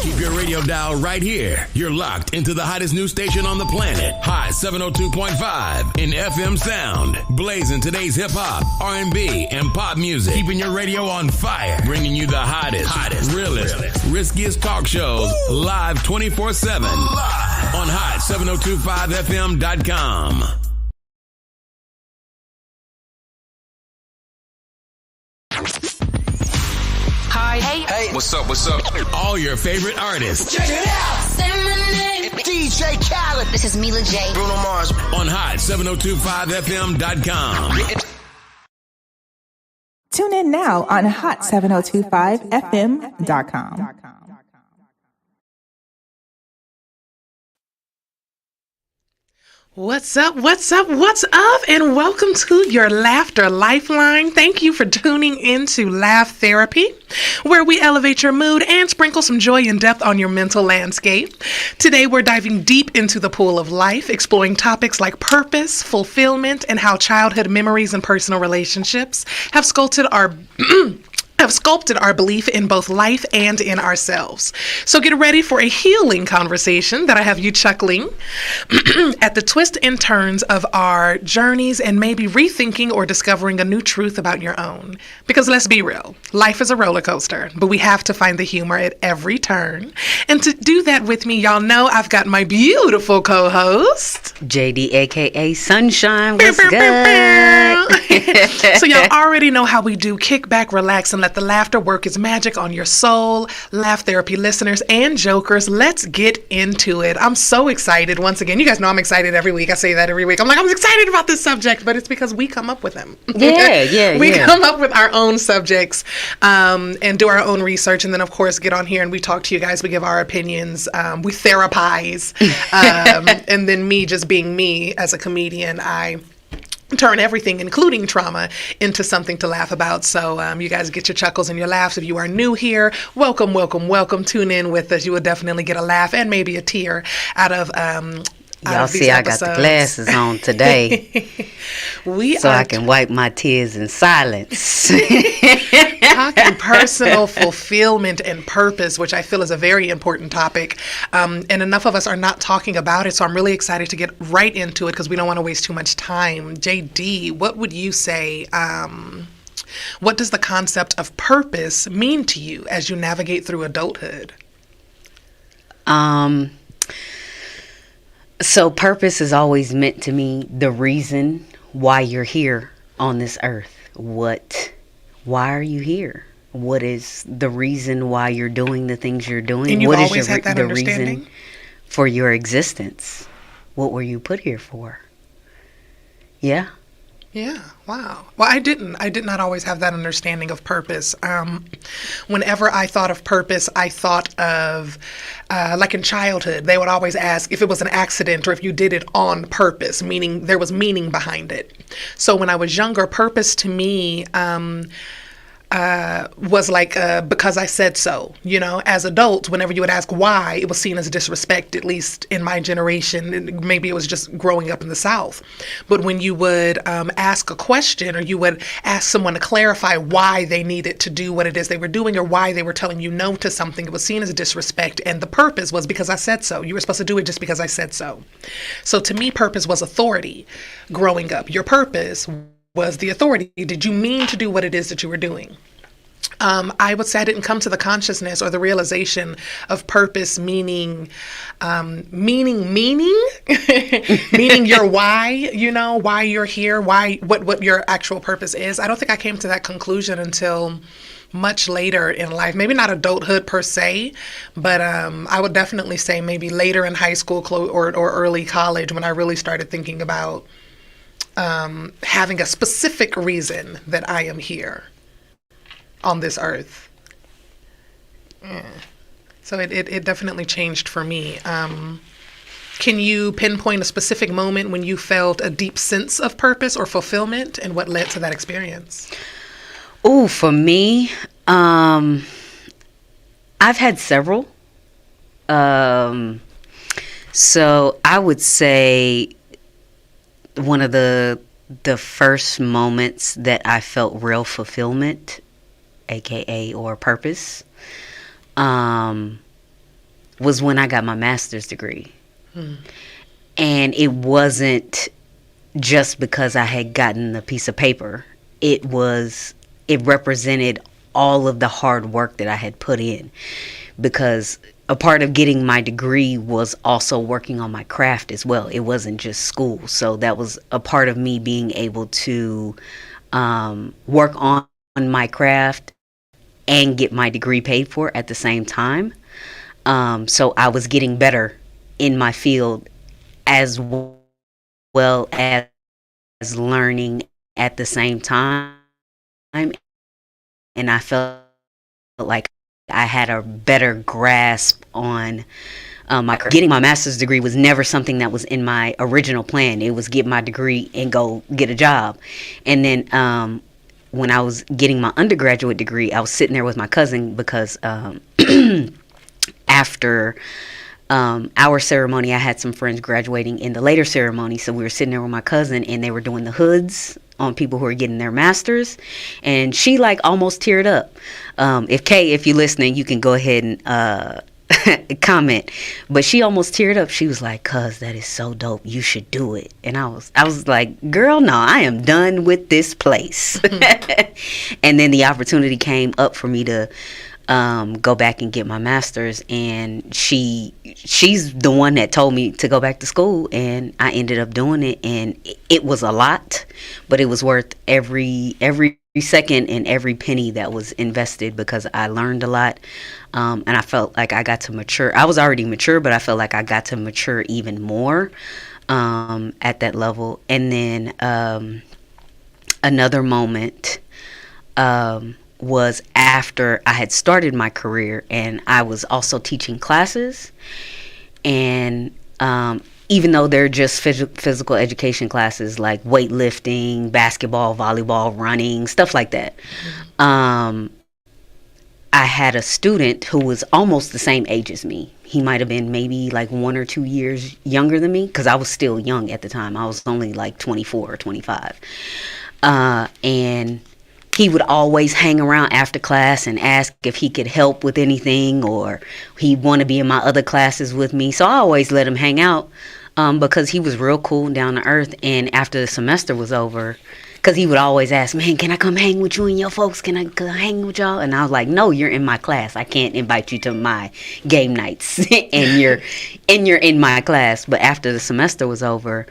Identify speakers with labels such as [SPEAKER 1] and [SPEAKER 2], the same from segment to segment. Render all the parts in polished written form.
[SPEAKER 1] Keep your radio dial right here. You're locked into the hottest news station on the planet. Hot 702.5 in FM sound. Blazing today's hip hop, R&B, and pop music. Keeping your radio on fire. Bringing you the hottest, realest, riskiest talk shows live 24/7 on hot7025fm.com.
[SPEAKER 2] Hi. Hey. What's up?
[SPEAKER 1] All your favorite artists.
[SPEAKER 3] Check it out. Say my name. DJ Khaled.
[SPEAKER 4] This is Mila J.
[SPEAKER 2] Bruno Mars.
[SPEAKER 1] On hot7025fm.com.
[SPEAKER 5] Tune in now on hot7025fm.com.
[SPEAKER 6] What's up, and welcome to your Laughter Lifeline. Thank you for tuning in to Laugh Therapy, where we elevate your mood and sprinkle some joy and depth on your mental landscape. Today, we're diving deep into the pool of life, exploring topics like purpose, fulfillment, and how childhood memories and personal relationships have sculpted our belief in both life and in ourselves. So get ready for a healing conversation that I have you chuckling at the twists and turns of our journeys and maybe rethinking or discovering a new truth about your own. Because let's be real, life is a roller coaster, but we have to find the humor at every turn. And to do that with me, y'all know I've got my beautiful co-host,
[SPEAKER 7] JD, aka Sunshine. What's good?
[SPEAKER 6] So y'all already know how we do. Kick back, relax, and let the laughter work its magic on your soul. Laugh Therapy listeners and jokers, let's get into it. I'm so excited once again. You guys know I'm excited every week. I say that every week. I'm excited about this subject, but it's because we come up with them. We come up with our own subjects and do our own research, and then of course get on here and we talk to you guys. We give our opinions. We therapize. And then me just being me as a comedian, I turn everything, including trauma, into something to laugh about. So you guys get your chuckles and your laughs. If you are new here, welcome. Tune in with us. You will definitely get a laugh and maybe a tear out of
[SPEAKER 7] y'all see I got the glasses on today so I can wipe my tears in silence.
[SPEAKER 6] Talking personal fulfillment and purpose, which I feel is a very important topic. And enough of us are not talking about it. So I'm really excited to get right into it because we don't want to waste too much time. JD, what would you say? What does the concept of purpose mean to you as you navigate through adulthood?
[SPEAKER 7] So purpose is always meant to me the reason why you're here on this earth. Why are you here? What is the reason why you're doing the things you're doing?
[SPEAKER 6] And you've
[SPEAKER 7] what
[SPEAKER 6] always
[SPEAKER 7] is
[SPEAKER 6] had that
[SPEAKER 7] the
[SPEAKER 6] understanding?
[SPEAKER 7] reason for your existence? What were you put here for? Yeah.
[SPEAKER 6] Yeah. Wow. Well, I did not always have that understanding of purpose. Whenever I thought of purpose, I thought of, like in childhood, they would always ask if it was an accident or if you did it on purpose, meaning there was meaning behind it. So when I was younger, purpose to me, was like because I said so. You know, as adults, whenever you would ask why, it was seen as disrespect, at least in my generation. Maybe it was just growing up in the South. But when you would ask a question or you would ask someone to clarify why they needed to do what it is they were doing or why they were telling you no to something, it was seen as disrespect. And the purpose was because I said so. You were supposed to do it just because I said so. So to me, purpose was authority growing up. Your purpose was the authority. Did you mean to do what it is that you were doing? I would say I didn't come to the consciousness or the realization of purpose meaning meaning your why, you know, why you're here, what your actual purpose is. I don't think I came to that conclusion until much later in life. Maybe not adulthood per se, but I would definitely say maybe later in high school or early college when I really started thinking about having a specific reason that I am here on this earth. Yeah. So it definitely changed for me. Can you pinpoint a specific moment when you felt a deep sense of purpose or fulfillment and what led to that experience?
[SPEAKER 7] Oh, for me, I've had several. So I would say one of the first moments that I felt real fulfillment, aka or purpose, was when I got my master's degree. And it wasn't just because I had gotten a piece of paper. It represented all of the hard work that I had put in, because a part of getting my degree was also working on my craft as well. It wasn't just school. So that was a part of me being able to work on my craft and get my degree paid for at the same time. So I was getting better in my field as well as learning at the same time. And I felt like I had a better grasp on getting my master's degree was never something that was in my original plan. It was get my degree and go get a job. And then when I was getting my undergraduate degree, I was sitting there with my cousin because after our ceremony, I had some friends graduating in the later ceremony. So we were sitting there with my cousin, and they were doing the hoods on people who are getting their masters, and she like almost teared up. If you're listening, you can go ahead and comment, but she almost teared up. She was like, "Cuz, that is so dope, you should do it." And I was like, "Girl, no, I am done with this place." And then the opportunity came up for me to go back and get my master's, and she's the one that told me to go back to school, and I ended up doing it. And it was a lot, but it was worth every second and every penny that was invested, because I learned a lot, and I felt like I got to mature. I was already mature, but I felt like I got to mature even more at that level. And then another moment was after I had started my career, and I was also teaching classes. And even though they're just physical education classes like weightlifting, basketball, volleyball, running, stuff like that, I had a student who was almost the same age as me. He might have been maybe like 1 or 2 years younger than me, because I was still young at the time. I was only like 24 or 25. And he would always hang around after class and ask if he could help with anything, or he'd want to be in my other classes with me. So I always let him hang out because he was real cool and down to earth. And after the semester was over, because he would always ask, "Man, can I come hang with you and your folks? Can I hang with y'all?" And I was like, "No, you're in my class. I can't invite you to my game nights and you're in my class." But after the semester was over,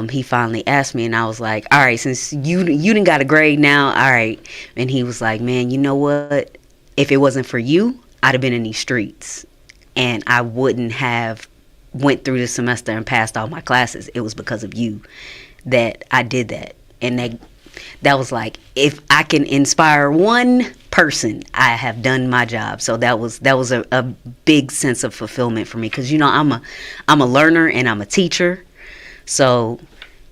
[SPEAKER 7] he finally asked me, and I was like, "All right, since you done got a grade now, all right." And he was like, "Man, you know what? If it wasn't for you, I'd have been in these streets, and I wouldn't have went through the semester and passed all my classes. It was because of you that I did that." And that was like, if I can inspire one person, I have done my job. So that was a big sense of fulfillment for me, because I'm a learner and I'm a teacher. So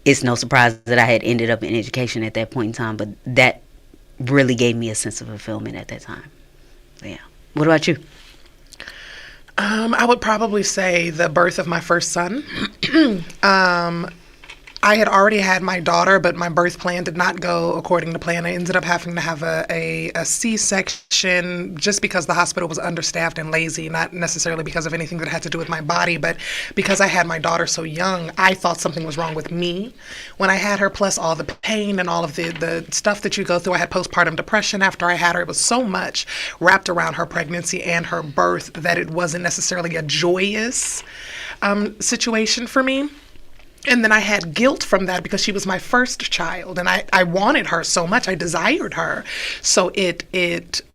[SPEAKER 7] it's no surprise that I had ended up in education at that point in time, but that really gave me a sense of fulfillment at that time. Yeah. What about you?
[SPEAKER 6] I would probably say the birth of my first son. I had already had my daughter, but my birth plan did not go according to plan. I ended up having to have a C-section just because the hospital was understaffed and lazy, not necessarily because of anything that had to do with my body, but because I had my daughter so young, I thought something was wrong with me when I had her, plus all the pain and all of the stuff that you go through. I had postpartum depression after I had her. It was so much wrapped around her pregnancy and her birth that it wasn't necessarily a joyous situation for me. And then I had guilt from that because she was my first child, and I wanted her so much. I desired her. So it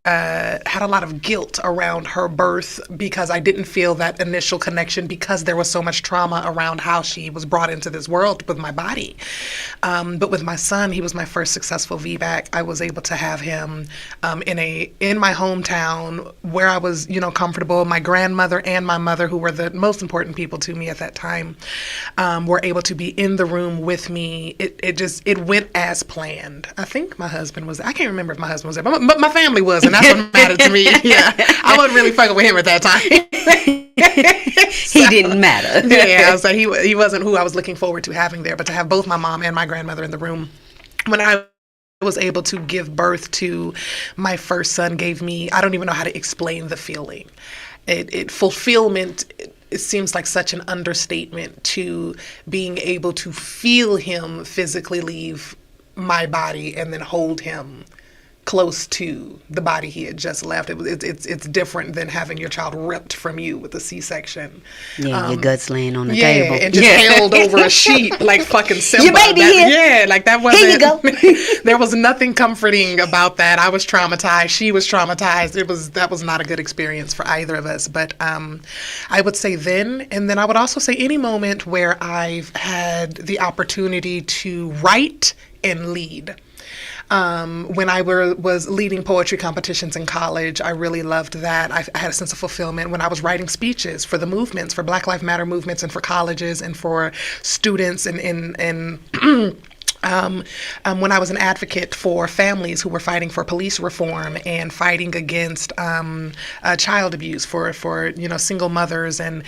[SPEAKER 6] had a lot of guilt around her birth because I didn't feel that initial connection because there was so much trauma around how she was brought into this world with my body. But with my son, he was my first successful VBAC. I was able to have him in my hometown where I was, comfortable. My grandmother and my mother, who were the most important people to me at that time, were able to be in the room with me. It went as planned. I think my husband was. I can't remember if my husband was there, but my family was, and that's what mattered to me. Yeah, I wasn't really fucking with him at that time.
[SPEAKER 7] He didn't matter.
[SPEAKER 6] Yeah, so he wasn't who I was looking forward to having there. But to have both my mom and my grandmother in the room when I was able to give birth to my first son gave me, I don't even know how to explain the feeling. fulfillment. It seems like such an understatement to being able to feel him physically leave my body and then hold him close to the body he had just left. It's different than having your child ripped from you with a C-section.
[SPEAKER 7] Yeah, your guts laying on the table.
[SPEAKER 6] Yeah, and just held over a sheet like fucking Simba.
[SPEAKER 7] Your baby here.
[SPEAKER 6] Yeah, like that wasn't.
[SPEAKER 7] Here you go.
[SPEAKER 6] There was nothing comforting about that. I was traumatized. She was traumatized. That was not a good experience for either of us. But I would say then, and then I would also say any moment where I've had the opportunity to write and lead. When I was leading poetry competitions in college, I really loved that. I had a sense of fulfillment when I was writing speeches for the movements, for Black Lives Matter movements, and for colleges and for students and when I was an advocate for families who were fighting for police reform and fighting against child abuse for single mothers, and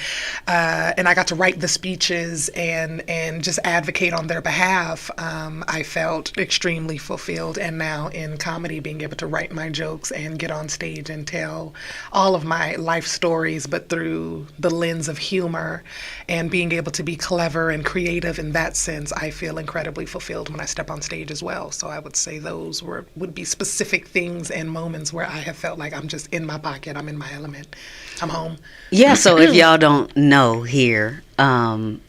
[SPEAKER 6] I got to write the speeches and just advocate on their behalf. I felt extremely fulfilled, and now in comedy, being able to write my jokes and get on stage and tell all of my life stories, but through the lens of humor, and being able to be clever and creative in that sense, I feel incredibly fulfilled when I step on stage as well. So I would say those would be specific things and moments where I have felt like I'm just in my pocket, I'm in my element, I'm home.
[SPEAKER 7] Yeah, so if y'all don't know here, Jeaux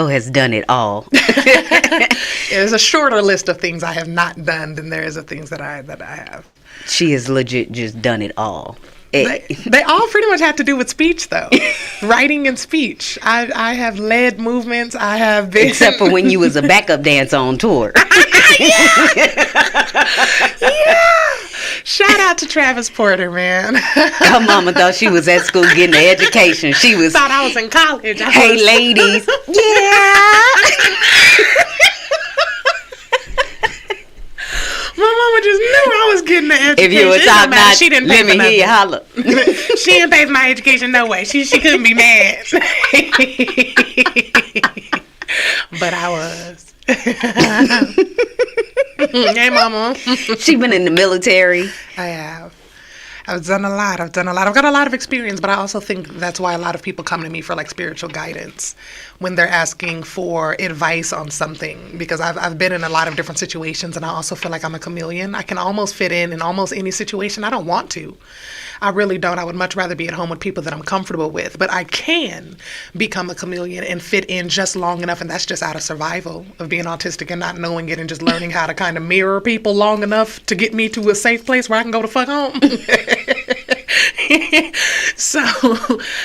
[SPEAKER 7] has done it all.
[SPEAKER 6] There's a shorter list of things I have not done than there is of things that I have.
[SPEAKER 7] She has legit just done it all.
[SPEAKER 6] They all pretty much have to do with speech, though. Writing and speech. I have led movements. I have been...
[SPEAKER 7] Except for when you was a backup dancer on tour.
[SPEAKER 6] Yeah. Shout out to Travis Porter, man.
[SPEAKER 7] Her mama thought she was at school getting an education. She was...
[SPEAKER 6] Thought I was in college.
[SPEAKER 7] Hey, ladies. Yeah.
[SPEAKER 6] My mama just knew I was getting the education.
[SPEAKER 7] If you were top notch,
[SPEAKER 6] she didn't
[SPEAKER 7] let me hear you holler.
[SPEAKER 6] She didn't pay for my education, no way. She couldn't be mad. But I was. Hey, mama.
[SPEAKER 7] She been in the military.
[SPEAKER 6] I have. I've done a lot. I've got a lot of experience, but I also think that's why a lot of people come to me for like spiritual guidance when they're asking for advice on something, because I've been in a lot of different situations, and I also feel like I'm a chameleon. I can almost fit in almost any situation. I don't want to. I really don't. I would much rather be at home with people that I'm comfortable with, but I can become a chameleon and fit in just long enough, and that's just out of survival of being autistic and not knowing it and just learning how to kind of mirror people long enough to get me to a safe place where I can go to fuck home. So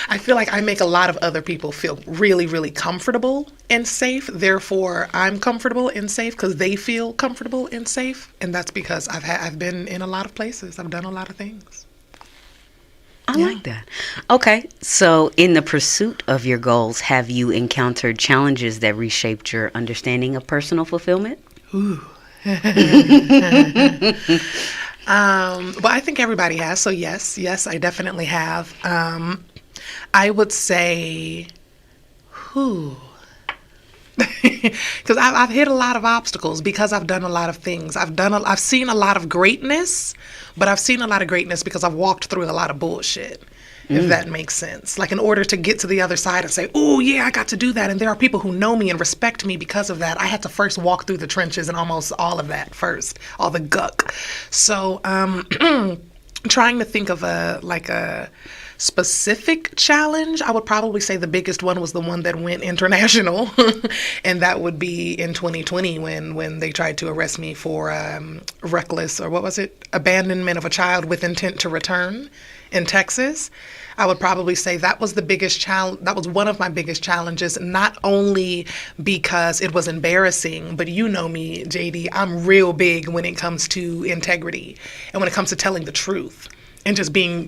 [SPEAKER 6] I feel like I make a lot of other people feel really, really comfortable and safe. Therefore, I'm comfortable and safe because they feel comfortable and safe. And that's because I've been in a lot of places. I've done a lot of things.
[SPEAKER 7] I like that. Okay. So in the pursuit of your goals, have you encountered challenges that reshaped your understanding of personal fulfillment?
[SPEAKER 6] Ooh. Well, I think everybody has. So yes, I definitely have. I would say, because I've hit a lot of obstacles because I've done a lot of things. I've seen a lot of greatness, but I've seen a lot of greatness because I've walked through a lot of bullshit. If that makes sense. Like in order to get to the other side and say, oh yeah, I got to do that. And there are people who know me and respect me because of that. I had to first walk through the trenches and almost all of that first, all the guck. So trying to think of a specific challenge, I would probably say the biggest one was the one that went international. And that would be in 2020 when they tried to arrest me for reckless, or what was it? Abandonment of a child with intent to return in Texas. I would probably say that was the biggest challenge. That was one of my biggest challenges, not only because it was embarrassing, but you know me, JD, I'm real big when it comes to integrity and when it comes to telling the truth and just being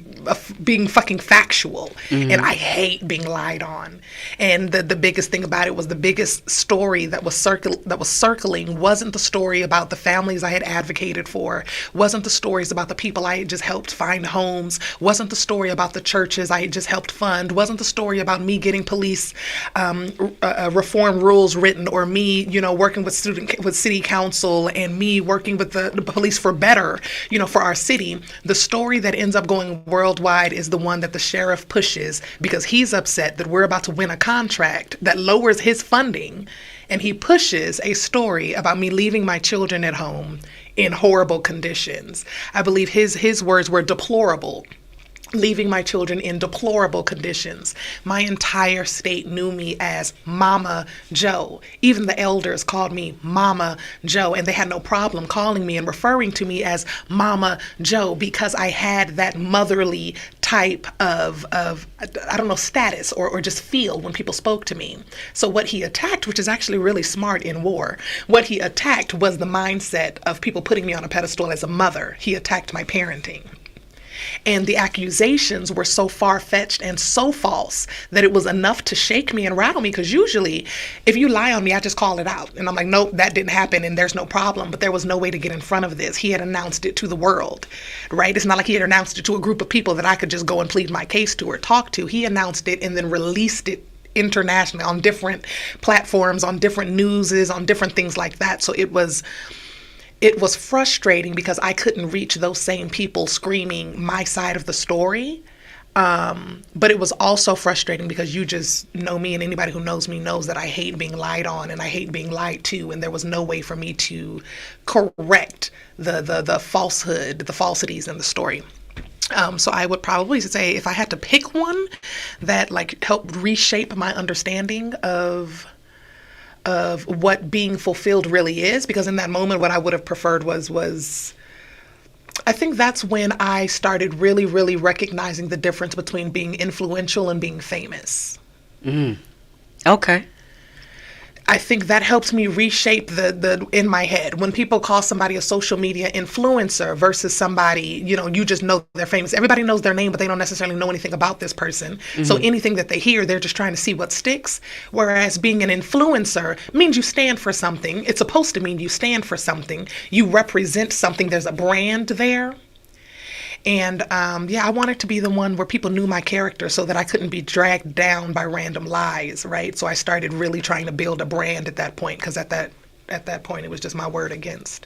[SPEAKER 6] fucking factual. Mm-hmm. And I hate being lied on. And the biggest thing about it was the biggest story that was circling wasn't the story about the families I had advocated for, wasn't the stories about the people I had just helped find homes, wasn't the story about the churches I had just helped fund, wasn't the story about me getting police reform rules written, or me, working with city council and me working with the police for better, for our city. The story that ends up going worldwide is the one that the sheriff pushes because he's upset that we're about to win a contract that lowers his funding. And he pushes a story about me leaving my children at home in horrible conditions. I believe his words were deplorable. Leaving my children in deplorable conditions. My entire state knew me as Mama Jeaux. Even the elders called me Mama Jeaux, and they had no problem calling me and referring to me as Mama Jeaux because I had that motherly type of I don't know, status or just feel when people spoke to me. So what he attacked, which is actually really smart in war, what he attacked was the mindset of people putting me on a pedestal as a mother. He attacked my parenting. And the accusations were so far-fetched and so false that it was enough to shake me and rattle me, because usually if you lie on me, I just call it out. And I'm like, nope, that didn't happen and there's no problem. But there was no way to get in front of this. He had announced it to the world, right? It's not like he had announced it to a group of people that I could just go and plead my case to or talk to. He announced it and then released it internationally on different platforms, on different newses, on different things like that. So it was frustrating because I couldn't reach those same people screaming my side of the story. But it was also frustrating because you just know me, and anybody who knows me knows that I hate being lied on and I hate being lied to. And there was no way for me to correct the falsehood, the falsities in the story. So I would probably say if I had to pick one that like helped reshape my understanding of what being fulfilled really is, because in that moment what I would have preferred was I think that's when I started really, really recognizing the difference between being influential and being famous.
[SPEAKER 7] Okay.
[SPEAKER 6] I think that helps me reshape the in my head. When people call somebody a social media influencer versus somebody, you just know they're famous. Everybody knows their name, but they don't necessarily know anything about this person. So anything that they hear, they're just trying to see what sticks. Whereas being an influencer means you stand for something. It's supposed to mean you stand for something. You represent something. There's a brand there. And I wanted to be the one where people knew my character so that I couldn't be dragged down by random lies, right? So I started really trying to build a brand at that point, because at that point it was just my word against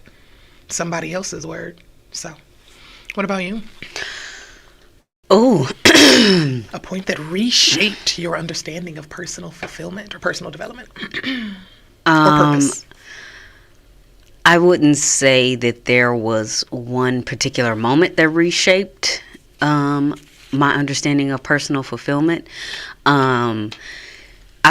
[SPEAKER 6] somebody else's word. So what about you?
[SPEAKER 7] Oh,
[SPEAKER 6] a point that reshaped your understanding of personal fulfillment or personal development or purpose.
[SPEAKER 7] I wouldn't say that there was one particular moment that reshaped my understanding of personal fulfillment. I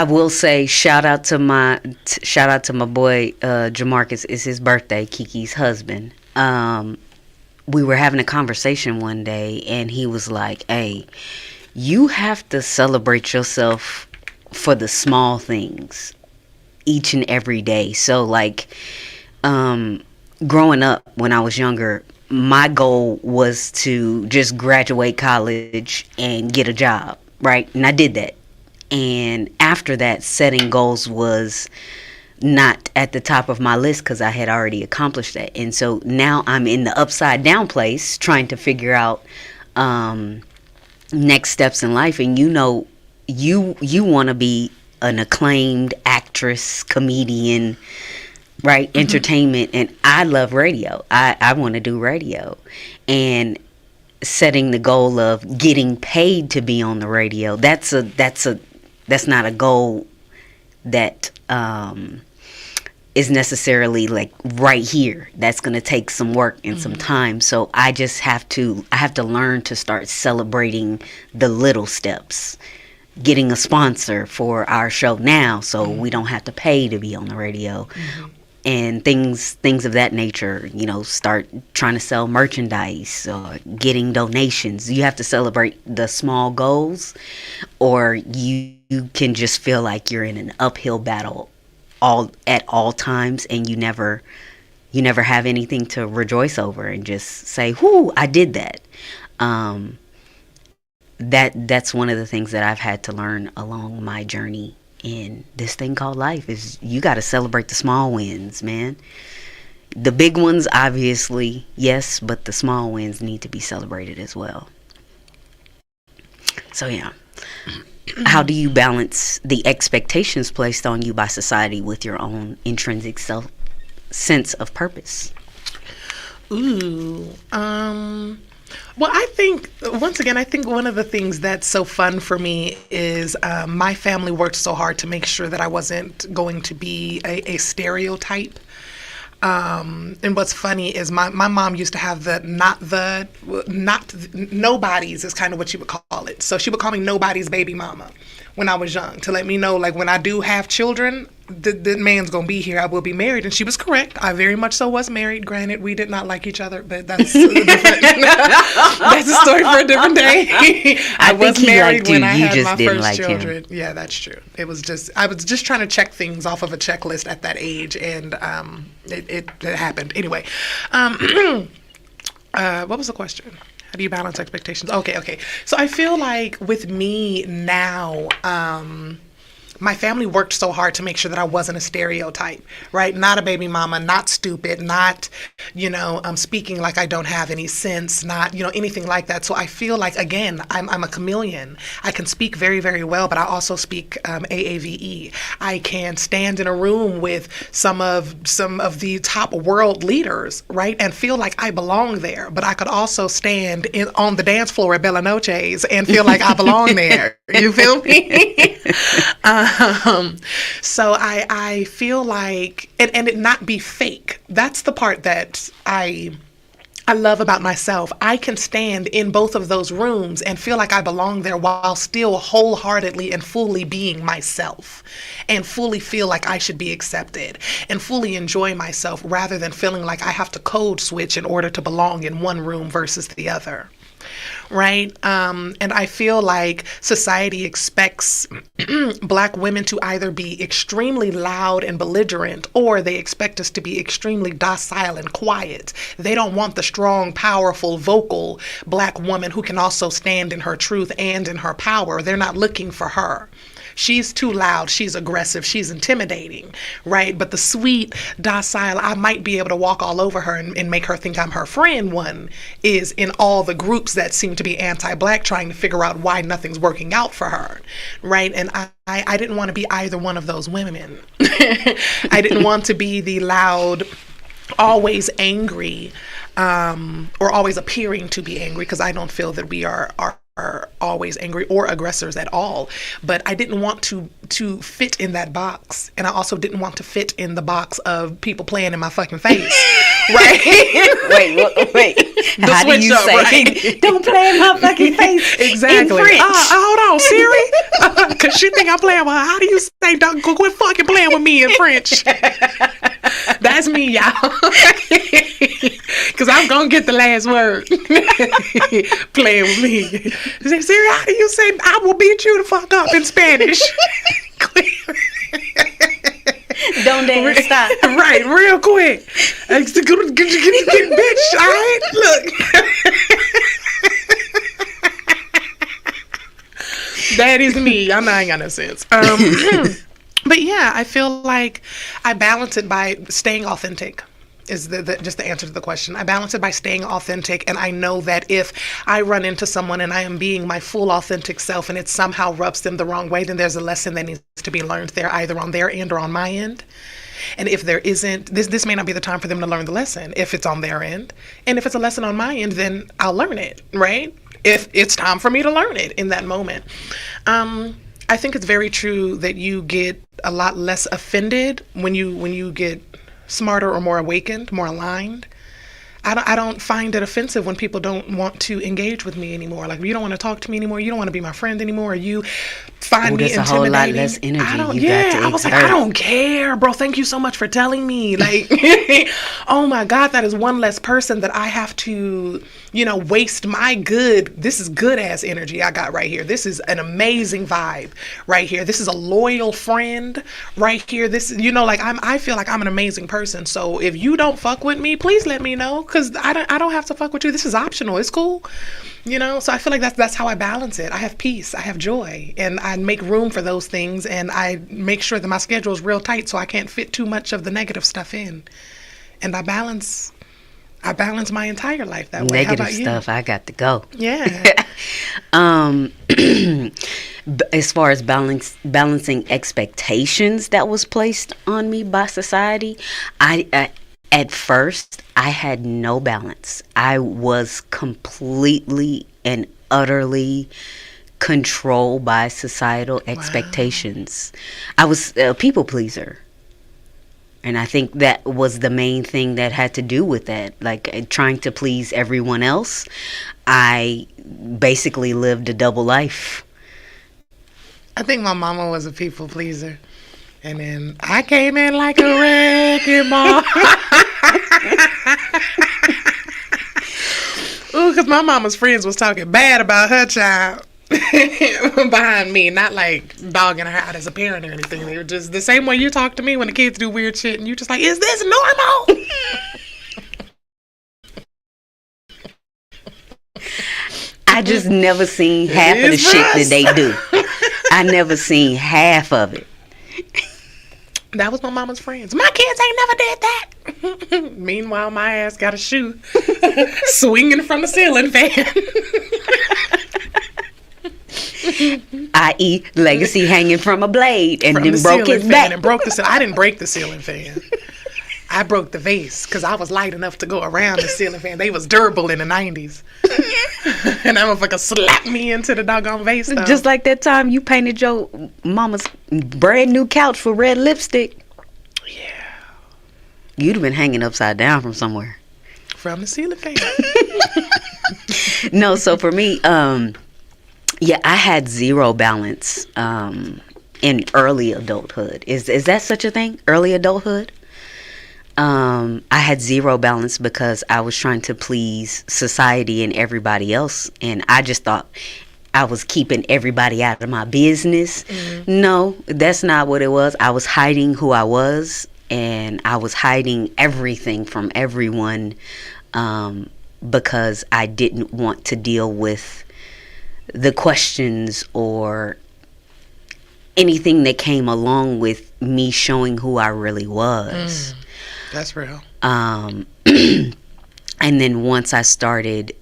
[SPEAKER 7] will say shout out to my boy Jamarcus. It's his birthday, Kiki's husband. We were having a conversation one day, and he was like, "Hey, you have to celebrate yourself for the small things each and every day." So like, growing up when I was younger, my goal was to just graduate college and get a job, right? And I did that. And after that, setting goals was not at the top of my list because I had already accomplished that. And so now I'm in the upside down place trying to figure out next steps in life. And you want to be an acclaimed actress, comedian, right? Entertainment. And I love radio. I want to do radio. And setting the goal of getting paid to be on the radio, that's not a goal that is necessarily like right here. That's going to take some work and some time. So I just have to learn to start celebrating the little steps. Getting a sponsor for our show now, so we don't have to pay to be on the radio. And things of that nature, start trying to sell merchandise or getting donations. You have to celebrate the small goals, or you can just feel like you're in an uphill battle at all times, and you never have anything to rejoice over and just say, "Whoo, I did that." That's one of the things that I've had to learn along my journey in this thing called life, is you got to celebrate the small wins, man. The big ones, obviously, yes, but the small wins need to be celebrated as well. So yeah. How do you balance the expectations placed on you by society with your own intrinsic sense of purpose?
[SPEAKER 6] Well, I think, once again, I think one of the things that's so fun for me is my family worked so hard to make sure that I wasn't going to be a stereotype. And what's funny is my mom used to have nobody's is kind of what she would call it. So she would call me nobody's baby mama when I was young, to let me know, like, when I do have children, the man's gonna be here. I will be married. And she was correct. I very much so was married. Granted, we did not like each other, but that's a different, that's a story for a different day. I was married when I had my first children. Yeah, that's true. I was just trying to check things off of a checklist at that age, and it happened anyway. What was the question? How do you balance expectations? Okay. So I feel like with me now, my family worked so hard to make sure that I wasn't a stereotype, right? Not a baby mama, not stupid, not, speaking like I don't have any sense, not, anything like that. So I feel like, again, I'm a chameleon. I can speak very, very well, but I also speak AAVE. I can stand in a room with some of the top world leaders, right? And feel like I belong there. But I could also stand on the dance floor at Bella Noche's and feel like I belong there. You feel me? So I feel like, and it not be fake. That's the part that I love about myself. I can stand in both of those rooms and feel like I belong there while still wholeheartedly and fully being myself, and fully feel like I should be accepted and fully enjoy myself, rather than feeling like I have to code switch in order to belong in one room versus the other. Right? And I feel like society expects Black women to either be extremely loud and belligerent, or they expect us to be extremely docile and quiet. They don't want the strong, powerful, vocal Black woman who can also stand in her truth and in her power. They're not looking for her. She's too loud, she's aggressive, she's intimidating, right? But the sweet, docile, I might be able to walk all over her and make her think I'm her friend one is in all the groups that seem to be anti-Black, trying to figure out why nothing's working out for her, right? And I didn't want to be either one of those women. I didn't want to be the loud, always angry, or always appearing to be angry, because I don't feel that we are always angry or aggressors at all. But I didn't want to fit in that box, and I also didn't want to fit in the box of people playing in my fucking face. Right?
[SPEAKER 7] Wait. How do you say, right? Don't play in my fucking face?
[SPEAKER 6] Exactly. Hold on, Siri, because she think I'm playing with her. How do you say, don't quit fucking playing with me in French? That's me, y'all. Because I'm gonna get the last word. Playing with me. Say, Siri, how do you say I will beat you the fuck up in Spanish?
[SPEAKER 7] Don't dare stop.
[SPEAKER 6] Right, real quick. Bitch, all right? Look. That is me. I know I ain't got no sense. But yeah, I feel like I balance it by staying authentic. Is just the answer to the question. I balance it by staying authentic, and I know that if I run into someone and I am being my full authentic self and it somehow rubs them the wrong way, then there's a lesson that needs to be learned there, either on their end or on my end. And if there isn't, this may not be the time for them to learn the lesson if it's on their end. And if it's a lesson on my end, then I'll learn it, right? If it's time for me to learn it in that moment. I think it's very true that you get a lot less offended when you get smarter or more awakened, more aligned. I don't find it offensive when people don't want to engage with me anymore. Like, you don't want to talk to me anymore. You don't want to be my friend anymore. Or you find me intimidating.
[SPEAKER 7] A whole lot less energy
[SPEAKER 6] I was like, I don't care, bro. Thank you so much for telling me. Like, oh my God, that is one less person that I have to, waste my this is good ass energy I got right here. This is an amazing vibe right here. This is a loyal friend right here. This, I feel like I'm an amazing person. So if you don't fuck with me, please let me know. Because I don't have to fuck with you. This is optional. It's cool. So I feel like that's how I balance it. I have peace. I have joy. And I make room for those things. And I make sure that my schedule is real tight so I can't fit too much of the negative stuff in. And I balance my entire life that way.
[SPEAKER 7] Negative stuff, I got to go.
[SPEAKER 6] Yeah.
[SPEAKER 7] As far as balancing expectations that was placed on me by society, At first, I had no balance. I was completely and utterly controlled by societal expectations. I was a people pleaser. And I think that was the main thing that had to do with that. Like, trying to please everyone else. I basically lived a double life.
[SPEAKER 6] I think my mama was a people pleaser. And then I came in like a wrecking ball. Ooh, because my mama's friends was talking bad about her child behind me. Not like dogging her out as a parent or anything. They were just the same way you talk to me when the kids do weird shit. And you just like, is this normal?
[SPEAKER 7] I just never seen half of the shit that they do. I never seen half of it.
[SPEAKER 6] That was my mama's friends. My kids ain't never did that. Meanwhile, my ass got a shoe swinging from the ceiling fan.
[SPEAKER 7] I.e. legacy hanging from a blade and then broke his back.
[SPEAKER 6] And broke the I didn't break the ceiling fan. I broke the vase because I was light enough to go around the ceiling fan. They was durable in the 90s. And that motherfucker slapped me into the doggone vase, though.
[SPEAKER 7] Just like that time you painted your mama's brand new couch for red lipstick.
[SPEAKER 6] Yeah.
[SPEAKER 7] You'd have been hanging upside down from somewhere.
[SPEAKER 6] From the ceiling fan.
[SPEAKER 7] No, so for me, yeah, I had zero balance in early adulthood. Is that such a thing? Early adulthood? I had zero balance because I was trying to please society and everybody else, and I just thought I was keeping everybody out of my business. Mm-hmm. No, that's not what it was. I was hiding who I was, and I was hiding everything from everyone because I didn't want to deal with the questions or anything that came along with me showing who I really was.
[SPEAKER 6] That's real.
[SPEAKER 7] And then once I started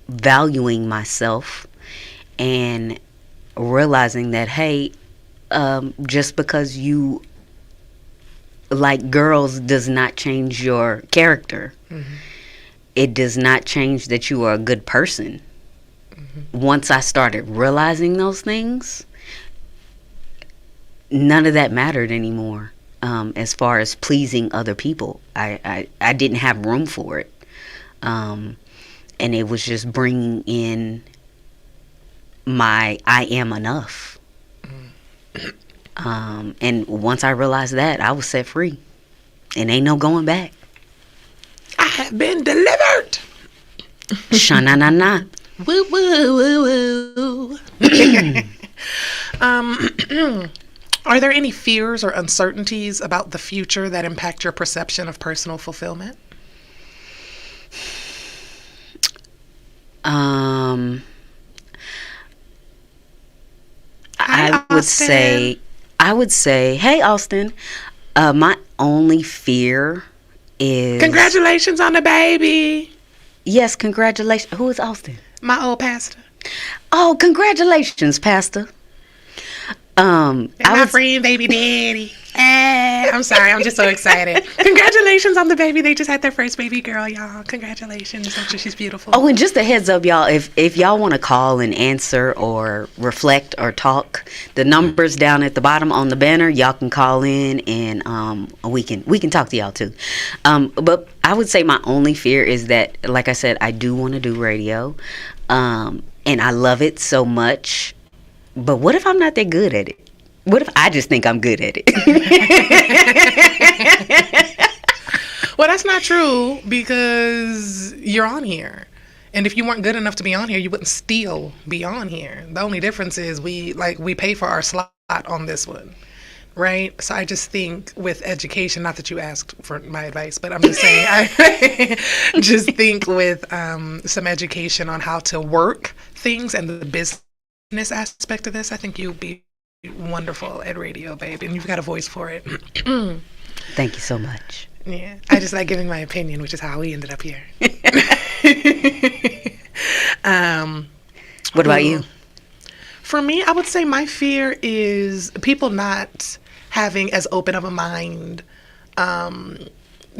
[SPEAKER 7] valuing myself and realizing that, hey, just because you like girls does not change your character. Mm-hmm. It does not change that you are a good person. Mm-hmm. Once I started realizing those things, none of that mattered anymore. As far as pleasing other people, I didn't have room for it. And it was just bringing in my I am enough. And once I realized that, I was set free. And ain't no going back.
[SPEAKER 6] I have been delivered.
[SPEAKER 7] Sha-na-na-na.
[SPEAKER 6] Woo, woo, woo, woo. Are there any fears or uncertainties about the future that impact your perception of personal fulfillment?
[SPEAKER 7] I would say, hey, Austin, my only fear is...
[SPEAKER 6] Congratulations on the baby.
[SPEAKER 7] Yes, congratulations. Who is Austin?
[SPEAKER 6] My old pastor.
[SPEAKER 7] Oh, congratulations, Pastor.
[SPEAKER 6] My friend, baby daddy. I'm sorry, I'm just so excited. Congratulations on the baby. They just had their first baby girl, y'all. Congratulations. I'm sure she's beautiful.
[SPEAKER 7] Oh, and just a heads up, y'all, if y'all want to call and answer or reflect or talk, the number's down at the bottom on the banner. Y'all can call in and we can talk to y'all too. But I would say my only fear is that, like I said, I do want to do radio. And I love it so much. But what if I'm not that good at it? What if I just think I'm good at it?
[SPEAKER 6] Well, that's not true because you're on here. And if you weren't good enough to be on here, you wouldn't still be on here. The only difference is we pay for our slot on this one. Right? So I just think with education, not that you asked for my advice, but I'm just saying, I just think with some education on how to work things and the business aspect of this, I think you'll be wonderful at radio, babe, and you've got a voice for it.
[SPEAKER 7] Thank you so much.
[SPEAKER 6] Yeah, I just like giving my opinion, which is how we ended up here.
[SPEAKER 7] What about you?
[SPEAKER 6] For me, I would say my fear is people not having as open of a mind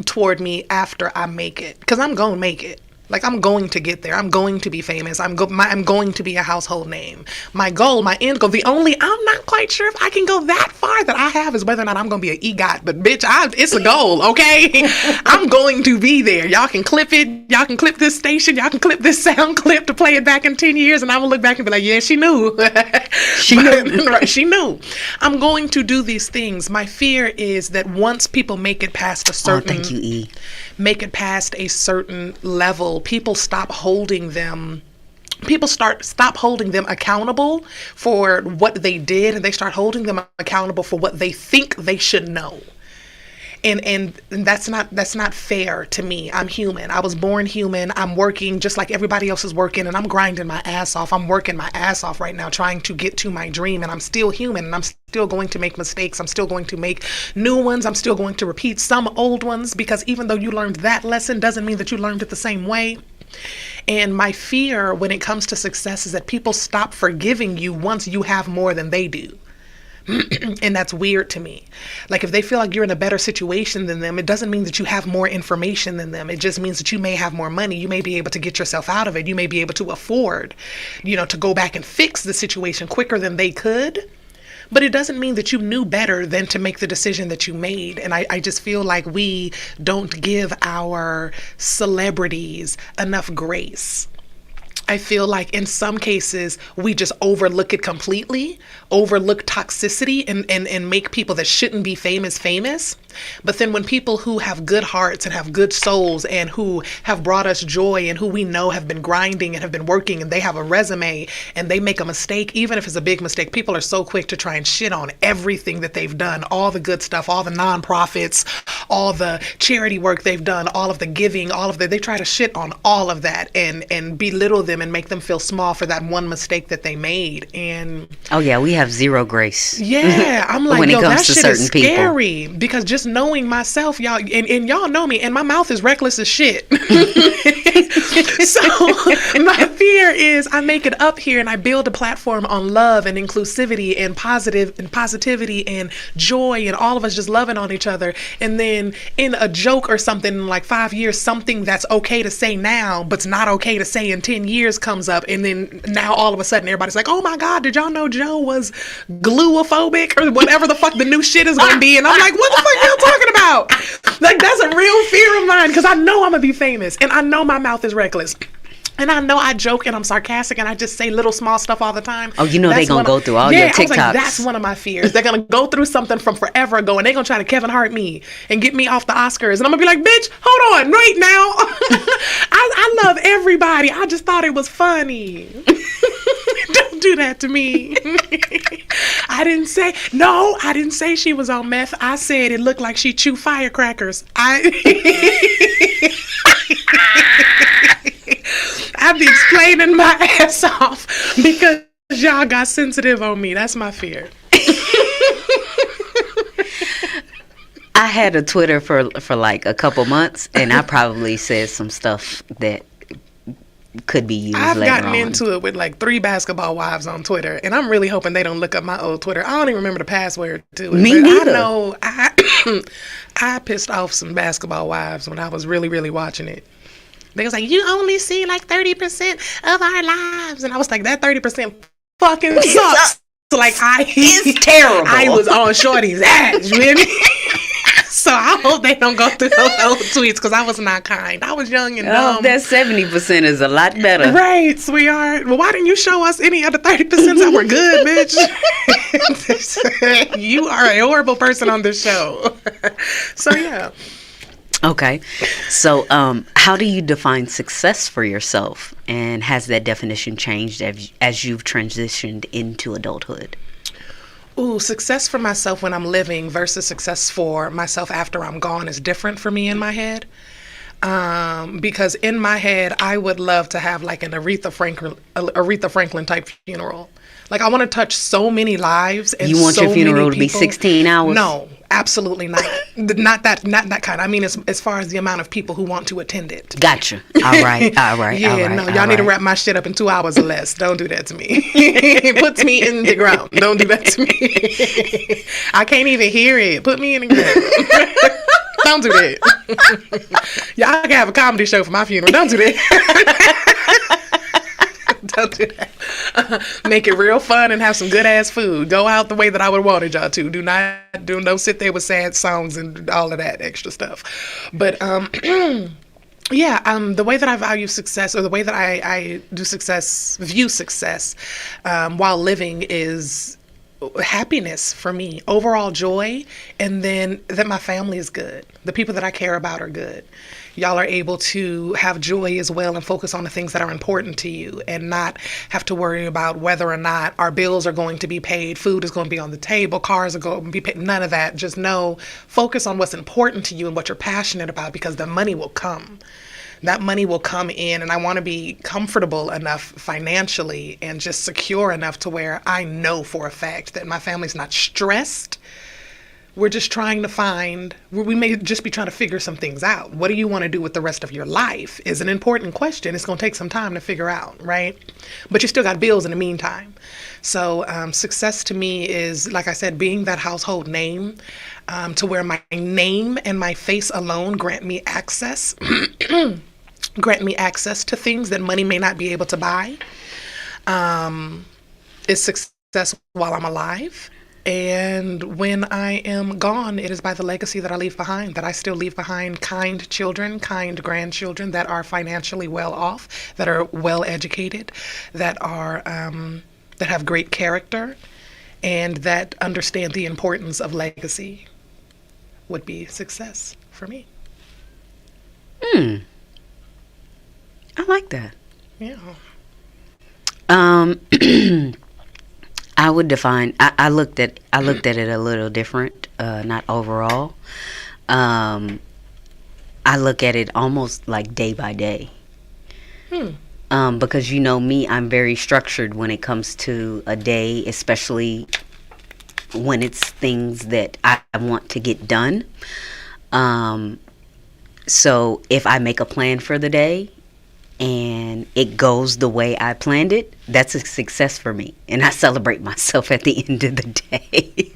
[SPEAKER 6] toward me after I make it, because I'm going to make it. Like, I'm going to get there. I'm going to be famous. I'm going to be a household name. My goal, my end goal, I'm not quite sure if I can go that far that I have is whether or not I'm going to be an EGOT. But, bitch, it's a goal, okay? I'm going to be there. Y'all can clip it. Y'all can clip this station. Y'all can clip this sound clip to play it back in 10 years. And I will look back and be like, yeah, she knew. She knew. Right, she knew. I'm going to do these things. My fear is that once people make it past a certain...
[SPEAKER 7] Oh, thank you, E.
[SPEAKER 6] Make it past a certain level, people stop holding them accountable for what they did, and they start holding them accountable for what they think they should know. And that's not fair to me. I'm human. I was born human. I'm working just like everybody else is working, and I'm grinding my ass off. I'm working my ass off right now trying to get to my dream, and I'm still human, and I'm still going to make mistakes. I'm still going to make new ones. I'm still going to repeat some old ones, because even though you learned that lesson doesn't mean that you learned it the same way. And my fear when it comes to success is that people stop forgiving you once you have more than they do. And that's weird to me. Like, if they feel like you're in a better situation than them, it doesn't mean that you have more information than them. It just means that you may have more money. You may be able to get yourself out of it. You may be able to afford, to go back and fix the situation quicker than they could. But it doesn't mean that you knew better than to make the decision that you made. And I just feel like we don't give our celebrities enough grace. I feel like in some cases we just overlook it completely, overlook toxicity and make people that shouldn't be famous. But then when people who have good hearts and have good souls and who have brought us joy and who we know have been grinding and have been working and they have a resume and they make a mistake, even if it's a big mistake, people are so quick to try and shit on everything that they've done, all the good stuff, all the nonprofits, all the charity work they've done, all of the giving, they try to shit on all of that and belittle them and make them feel small for that one mistake that they made. And
[SPEAKER 7] oh yeah, we have zero grace.
[SPEAKER 6] Yeah, I'm like,
[SPEAKER 7] when it comes
[SPEAKER 6] that
[SPEAKER 7] to
[SPEAKER 6] shit
[SPEAKER 7] certain
[SPEAKER 6] is scary people. Because just knowing myself, y'all, and y'all know me, and my mouth is reckless as shit. So my fear is I make it up here and I build a platform on love and inclusivity and positivity and joy and all of us just loving on each other. And then in a joke or something in like 5 years, something that's okay to say now, but's not okay to say in 10 years comes up. And then now all of a sudden everybody's like, oh my God, did y'all know Joe was gluophobic or whatever the fuck the new shit is going to be? And I'm like, what the fuck y'all talking about? Like, that's a real fear of mine because I know I'm going to be famous and I know my mouth is reckless. And I know I joke and I'm sarcastic and I just say little small stuff all the time.
[SPEAKER 7] Oh, they're going to go through all your TikToks. I was like, that's one of my fears. They're going to go through something from forever ago and they're going to try to Kevin Hart me and get me off the Oscars. And I'm going to be like, bitch, hold on, right now. I love everybody. I just thought it was funny. Don't do that to me. I didn't say she was on meth. I said it looked like she chewed firecrackers. I be explaining my ass off because y'all got sensitive on me. That's my fear. I had a Twitter for like a couple months, and I probably said some stuff that could be used
[SPEAKER 6] I've
[SPEAKER 7] later
[SPEAKER 6] gotten into it with like 3 basketball wives on Twitter, and I'm really hoping they don't look up my old Twitter. I don't even remember the password to it.
[SPEAKER 7] Me neither.
[SPEAKER 6] I know I pissed off some basketball wives when I was really, really watching it. They was like, you only see like 30% of our lives. And I was like, that 30% fucking sucks. Like,
[SPEAKER 7] it's terrible.
[SPEAKER 6] I was on Shorty's ass, you hear me? So I hope they don't go through those old tweets because I was not kind. I was young and dumb.
[SPEAKER 7] That 70% is a lot better.
[SPEAKER 6] Right, sweetheart. Well, why didn't you show us any other 30% that were good, bitch? You are a horrible person on this show. So, yeah.
[SPEAKER 7] Okay. So, how do you define success for yourself? And has that definition changed as you've transitioned into adulthood?
[SPEAKER 6] Ooh, success for myself when I'm living versus success for myself after I'm gone is different for me in my head. Because in my head, I would love to have like an Aretha Franklin type funeral. Like, I want to touch so many lives. And
[SPEAKER 7] you want your funeral to be 16 hours?
[SPEAKER 6] No, absolutely not. Not that kind. I mean, as far as the amount of people who want to attend it.
[SPEAKER 7] Gotcha. All right.
[SPEAKER 6] Yeah, y'all need to wrap my shit up in 2 hours or less. Don't do that to me. It puts me in the ground. Don't do that to me. I can't even hear it. Put me in the ground. Don't do that. Y'all can have a comedy show for my funeral. Don't do that. Don't do that. Make it real fun and have some good ass food. Go out the way that I would wanted y'all to. Don't sit there with sad songs and all of that extra stuff. But yeah, the way that I value success, or the way that I view success while living, is happiness for me, overall joy, and then that my family is good. The people that I care about are good. Y'all are able to have joy as well and focus on the things that are important to you and not have to worry about whether or not our bills are going to be paid, food is going to be on the table, cars are going to be paid, none of that. Just focus on what's important to you and what you're passionate about, because the money will come. That money will come in, and I want to be comfortable enough financially and just secure enough to where I know for a fact that my family's not stressed. We're just trying to we may just be trying to figure some things out. What do you want to do with the rest of your life is an important question. It's going to take some time to figure out, right? But you still got bills in the meantime. So success to me is, like I said, being that household name, to where my name and my face alone grant me access. Grant me access to things that money may not be able to buy. It's success while I'm alive. And when I am gone, it is by the legacy that I leave behind, that I still leave behind kind children, kind grandchildren that are financially well off, that are well educated, that have great character, and that understand the importance of legacy. Would be success for me.
[SPEAKER 7] I like that.
[SPEAKER 6] Yeah.
[SPEAKER 7] I would define. I looked at it a little different. Not overall. I look at it almost like day by day. Because you know me, I'm very structured when it comes to a day, especially when it's things that I want to get done. So if I make a plan for the day and it goes the way I planned it, that's a success for me. And I celebrate myself at the end of the day.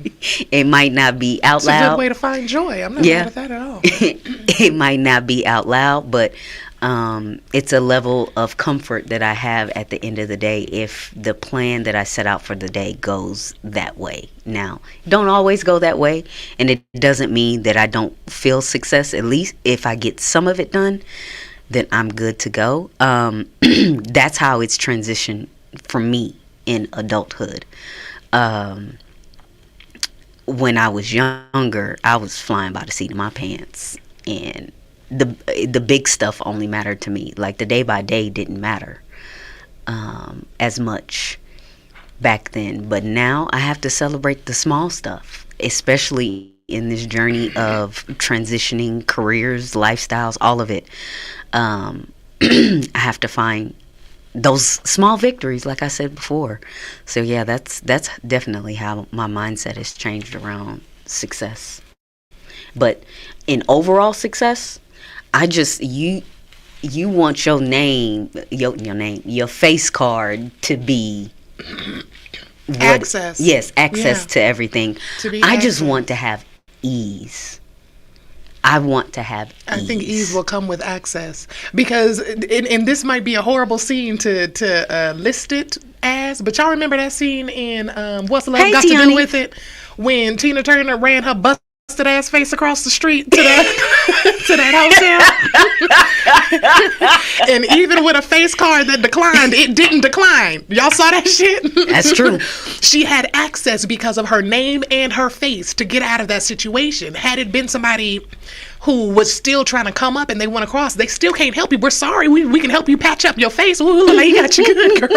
[SPEAKER 7] It might not be out loud.
[SPEAKER 6] It's a good way to find joy. I'm not mad at that at all.
[SPEAKER 7] It might not be out loud, but it's a level of comfort that I have at the end of the day if the plan that I set out for the day goes that way. Now, don't always go that way, and it doesn't mean that I don't feel success. At least if I get some of it done, then I'm good to go. That's how it's transitioned for me in adulthood. When I was younger, I was flying by the seat of my pants, and the big stuff only mattered to me. Like the day by day didn't matter as much back then. But now I have to celebrate the small stuff, especially in this journey of transitioning careers, lifestyles, all of it. I have to find those small victories, like I said before. So yeah, that's definitely how my mindset has changed around success. But in overall success, I just you want your name, your face card to be
[SPEAKER 6] access.
[SPEAKER 7] Yes, access to everything. I just want to have ease. I want to have ease.
[SPEAKER 6] I think ease will come with access, because and this might be a horrible scene to list it as, but y'all remember that scene in What's Love Got to Do With It, when Tina Turner ran her busted ass face across the street to that to that hotel, and even with a face card that declined, it didn't decline. Y'all saw that shit?
[SPEAKER 7] That's true.
[SPEAKER 6] She had access because of her name and her face to get out of that situation. Had it been somebody who was still trying to come up and they went across, they still can't help you. We're sorry. We can help you patch up your face. Ooh, look like he got you good, girl.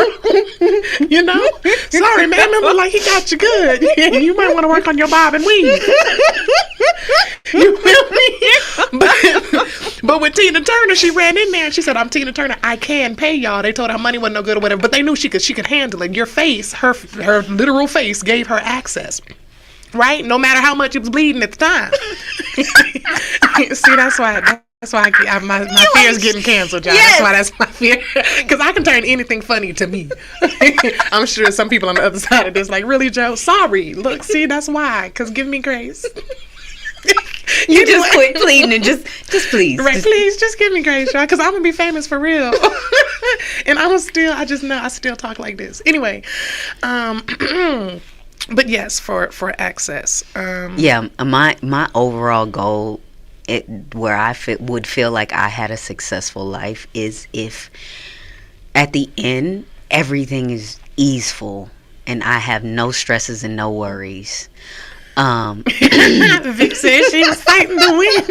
[SPEAKER 6] You know? Sorry, man. Look like he got you good. You might want to work on your bob and weave. You feel me? But with Tina Turner, she ran in there and she said, "I'm Tina Turner. I can pay y'all." They told her money wasn't no good or whatever, but they knew she could handle it. Your face, her literal face, gave her access. Right? No matter how much it was bleeding at the time. See, that's why my fear is getting canceled, y'all. Yes. That's my fear. Because I can turn anything funny to me. I'm sure some people on the other side of this like, really, Joe? Sorry. Look, see, that's why. Because give me grace.
[SPEAKER 7] You just quit pleading and just please.
[SPEAKER 6] Right, please, just give me grace, y'all, because I'm going to be famous for real. And I still talk like this. Anyway, but yes, for access.
[SPEAKER 7] My overall goal, where I would feel like I had a successful life, is if at the end everything is easeful and I have no stresses and no worries.
[SPEAKER 6] Vic said she was fighting the wind.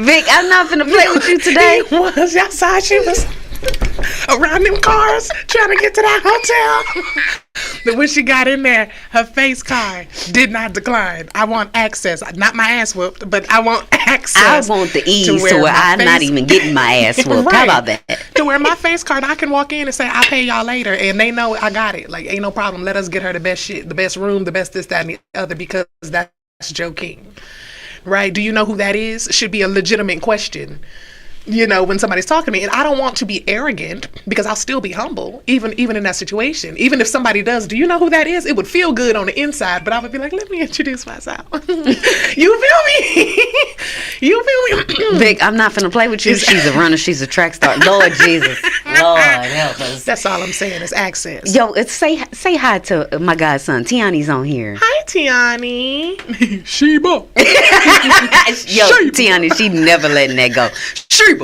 [SPEAKER 7] Vic, I'm not finna play with you today.
[SPEAKER 6] Was outside. She was around them cars trying to get to that hotel. But when she got in there, her face card did not decline. I want access. Not my ass whooped, but I want access.
[SPEAKER 7] I want the ease to where I'm not even getting my ass whooped. Right. How about that?
[SPEAKER 6] To where my face card, I can walk in and say, I'll pay y'all later. And they know I got it. Like, ain't no problem. Let us get her the best shit, the best room, the best this, that, and the other, because that's Jeaux King. Right? Do you know who that is? Should be a legitimate question. When somebody's talking to me, and I don't want to be arrogant, because I'll still be humble, even in that situation. Even if somebody does, do you know who that is? It would feel good on the inside, but I would be like, let me introduce myself. You feel me? You feel me?
[SPEAKER 7] Vic, I'm not finna play with you. She's a runner. She's a track star. Lord Jesus. Lord help us.
[SPEAKER 6] That's all I'm saying is access.
[SPEAKER 7] Yo, say hi to my godson. Tiani's on here.
[SPEAKER 6] Hi, Tiani. Sheba.
[SPEAKER 7] Yo, Tiani, she never letting that go. Sheba.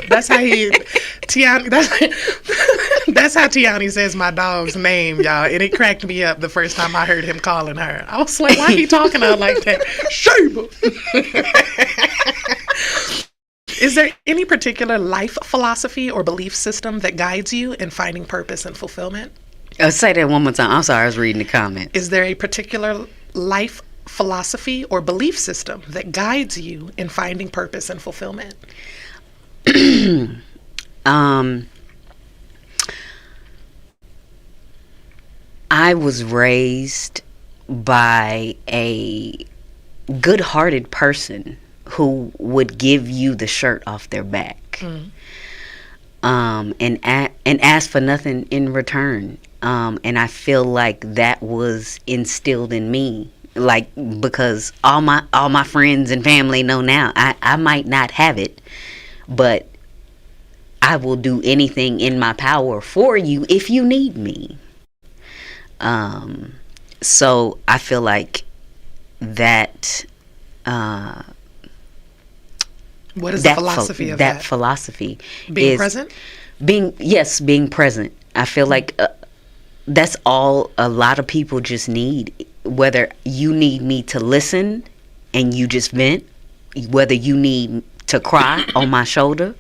[SPEAKER 6] That's how Tiani. That's how Tiani says my dog's name, y'all. And it cracked me up the first time I heard him calling her. I was like, why he talking to her like that? Sheba. Is there any particular life philosophy or belief system that guides you in finding purpose and fulfillment?
[SPEAKER 7] Say that one more time. I'm sorry, I was reading the comment.
[SPEAKER 6] Is there a particular life philosophy or belief system that guides you in finding purpose and fulfillment?
[SPEAKER 7] I was raised by a good-hearted person who would give you the shirt off their back, and ask for nothing in return. And I feel like that was instilled in me, like, because all my friends and family know now I might not have it, but I will do anything in my power for you if you need me. So I feel like that.
[SPEAKER 6] What is the philosophy of that?
[SPEAKER 7] That philosophy
[SPEAKER 6] being present.
[SPEAKER 7] Being present. I feel like that's all a lot of people just need. Whether you need me to listen and you just vent, whether you need to cry on my shoulder,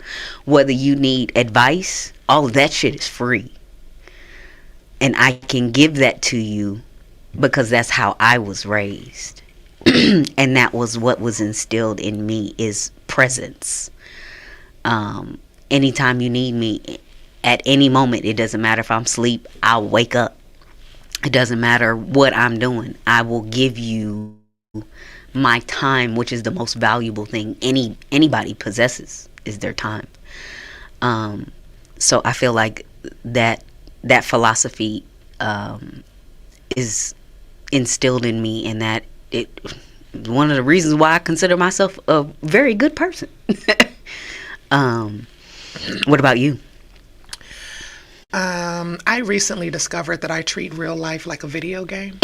[SPEAKER 7] whether you need advice, all of that shit is free. And I can give that to you because that's how I was raised. And that was what was instilled in me, is presence. Anytime you need me, at any moment, it doesn't matter if I'm asleep, I'll wake up. It doesn't matter what I'm doing. I will give you my time, which is the most valuable thing anybody possesses, is their time. So I feel like that philosophy is instilled in me, and that it one of the reasons why I consider myself a very good person. What about you?
[SPEAKER 6] I recently discovered that I treat real life like a video game.